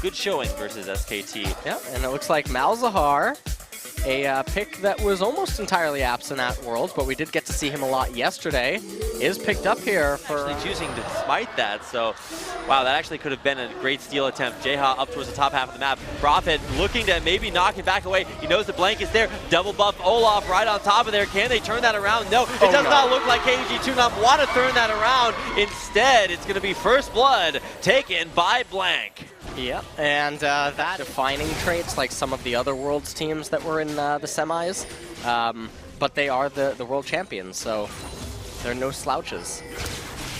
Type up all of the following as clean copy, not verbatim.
good showing versus SKT. Yep, and it looks like Malzahar, a pick that was almost entirely absent at Worlds, but we did get to see him a lot yesterday, is picked up here for... Actually choosing to smite that, so wow, that actually could have been a great steal attempt. Jayha up towards the top half of the map. Prophet looking to maybe knock it back away. He knows the blank is there. Double buff Olaf right on top of there. Can they turn that around? No, it does not look like KG Chungnam want to turn that around. Instead, it's going to be first blood taken by blank. Yep, and that defining traits like some of the other Worlds teams that were in the semis, but they are the world champions, so they're no slouches.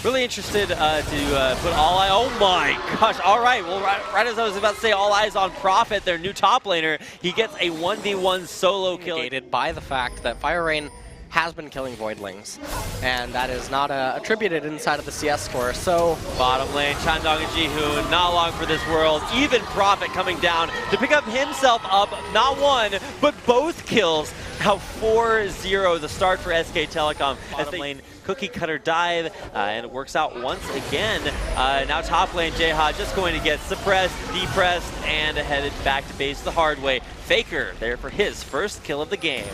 Really interested to put all eyes. Oh my gosh! All right, well, right as I was about to say, all eyes on Prophet, their new top laner. He gets a 1v1 solo kill. Negated by the fact that Fire Rain has been killing Voidlings, and that is not attributed inside of the CS score. So bottom lane, Chandong and Jihoon, not long for this world. Even Prophet coming down to pick up himself up, not one, but both kills. Now 4-0, the start for SK Telecom. Bottom lane, cookie cutter dive, and it works out once again. Now top lane, Jayha just going to get suppressed, depressed, and headed back to base the hard way. Faker there for his first kill of the game.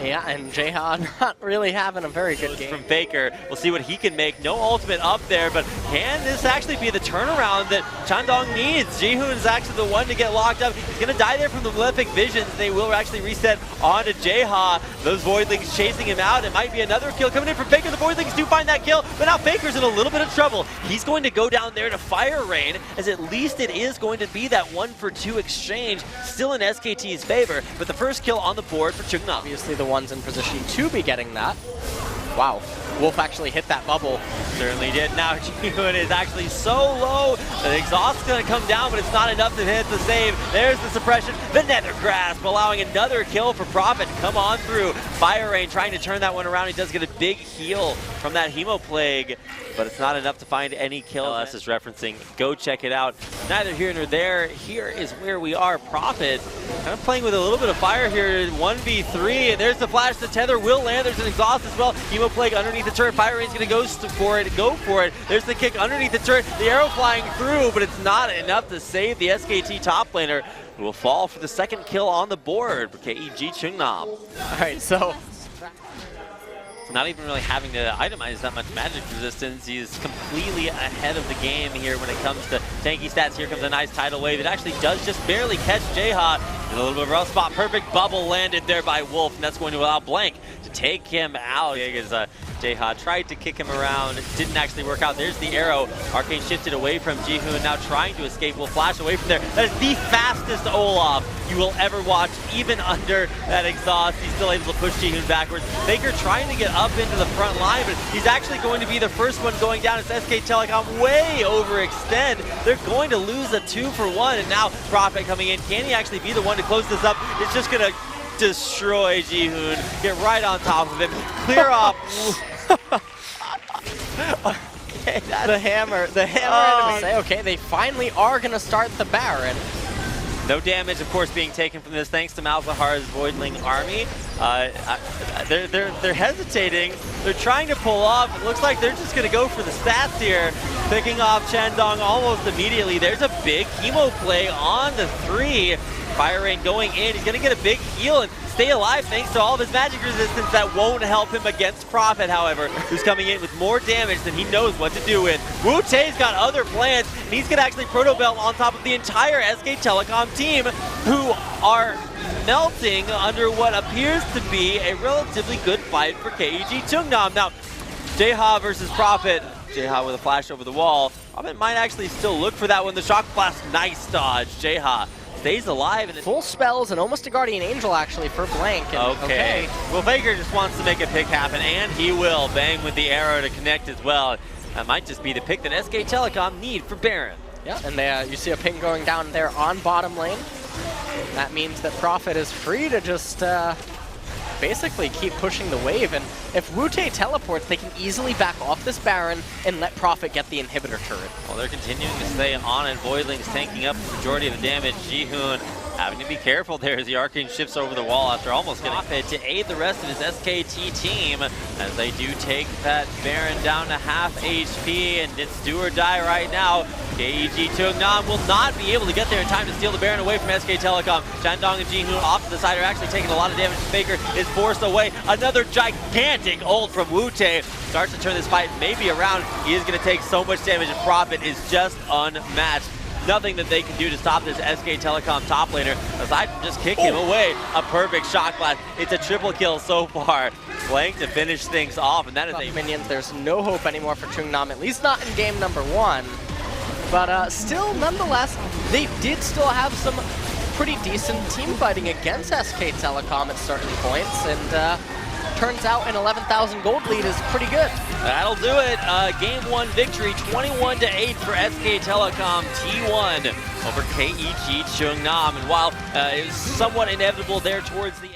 Yeah, and Jayha not really having a very good game. From Faker, we'll see what he can make. No ultimate up there, but can this actually be the turnaround that Chandong needs? Jihoon is actually the one to get locked up. He's going to die there from the Malefic Visions. They will actually reset onto Jayha. Those Voidlings chasing him out. It might be another kill coming in from Faker. The Voidlings do find that kill, but now Faker's in a little bit of trouble. He's going to go down there to Fire Rain, as at least it is going to be that 1-for-2 exchange, still in SKT's favor, but the first kill on the board for Chungnam. Obviously the ones in position to be getting that. Wow, Wolf actually hit that bubble. Certainly did. Now Jihoon is actually so low. The exhaust's going to come down, but it's not enough to hit the save. There's the suppression. The Nether Grasp allowing another kill for Prophet to come on through. Fire Rain trying to turn that one around. He does get a big heal from that Hemo Plague, but it's not enough to find any kills. LS is referencing. Go check it out. Neither here nor there. Here is where we are. Prophet kind of playing with a little bit of fire here. 1v3, and there's the flash. The tether will land. There's an exhaust as well. Hemo Plague underneath the turret. Fire Rain's going to go for it. There's the kick underneath the turret. The arrow flying through, but it's not enough to save the SKT top laner, who will fall for the second kill on the board for KEG Chungnam. All right, so not even really having to itemize that much magic resistance. He's completely ahead of the game here when it comes to tanky stats. Here comes a nice tidal wave. It actually does just barely catch Jayha in a little bit of a rough spot. Perfect bubble landed there by Wolf, and that's going to allow Blank to take him out. As Jayha tried to kick him around, it didn't actually work out. There's the arrow. Arcane shifted away from Jihoon, now trying to escape. Will flash away from there. That is the fastest Olaf you will ever watch, even under that exhaust. He's still able to push Jihoon backwards. Faker trying to get up into the front line, but he's actually going to be the first one going down. It's SK Telecom way overextend. They're going to lose a 2-for-1, and now Prophet coming in. Can he actually be the one to close this up? It's just going to destroy Jihoon. Get right on top of him. Clear off. Okay, the hammer enemy. Okay, they finally are going to start the Baron. No damage, of course, being taken from this thanks to Malzahar's Voidling army. They're hesitating. They're trying to pull off. It looks like they're just going to go for the stats here, picking off Chandong almost immediately. There's a big Hemo play on the 3. Fire Rain going in. He's going to get a big heal and stay alive thanks to all of his magic resistance. That won't help him against Prophet, however, who's coming in with more damage than he knows what to do with. Wu-Tae's got other plans, and he's going to actually Proto Belt on top of the entire SK Telecom team, who are melting under what appears to be a relatively good fight for KEG Chungnam. Now, Jayha versus Prophet. Jayha with a flash over the wall. Prophet might actually still look for that one. The Shock Blast, nice dodge. Jayha stays alive. And full spells and almost a Guardian Angel actually for Blank. And okay. Well, Faker just wants to make a pick happen, and he will. Bang with the arrow to connect as well. That might just be the pick that SK Telecom need for Baron. Yeah, and you see a ping going down there on bottom lane. That means that Prophet is free to just basically keep pushing the wave, and if Wu-Tae teleports, they can easily back off this Baron and let Prophet get the inhibitor turret. Well, they're continuing to stay on it. Voidlings tanking up the majority of the damage. Jihoon Having to be careful there as the Arcane shifts over the wall after almost getting it to aid the rest of his SKT team as they do take that Baron down to half HP, and it's do or die right now. KEG Chungnam will not be able to get there in time to steal the Baron away from SK Telecom. Shandong and Jihoon off to the side are actually taking a lot of damage. Faker is forced away. Another gigantic ult from Wu-Tae starts to turn this fight maybe around. He is going to take so much damage, and Profit is just unmatched. Nothing that they can do to stop this SK Telecom top laner aside from just kick him away. A perfect shock blast. It's a triple kill so far. Blank to finish things off, and that is a minions. There's no hope anymore for Chungnam, at least not in game number 1. But still, nonetheless, they did still have some pretty decent team fighting against SK Telecom at certain points, and turns out an 11,000 gold lead is pretty good. That'll do it. Game 1 victory, 21-8 for SK Telecom T1 over KEG Chungnam. And while it was somewhat inevitable there towards the end.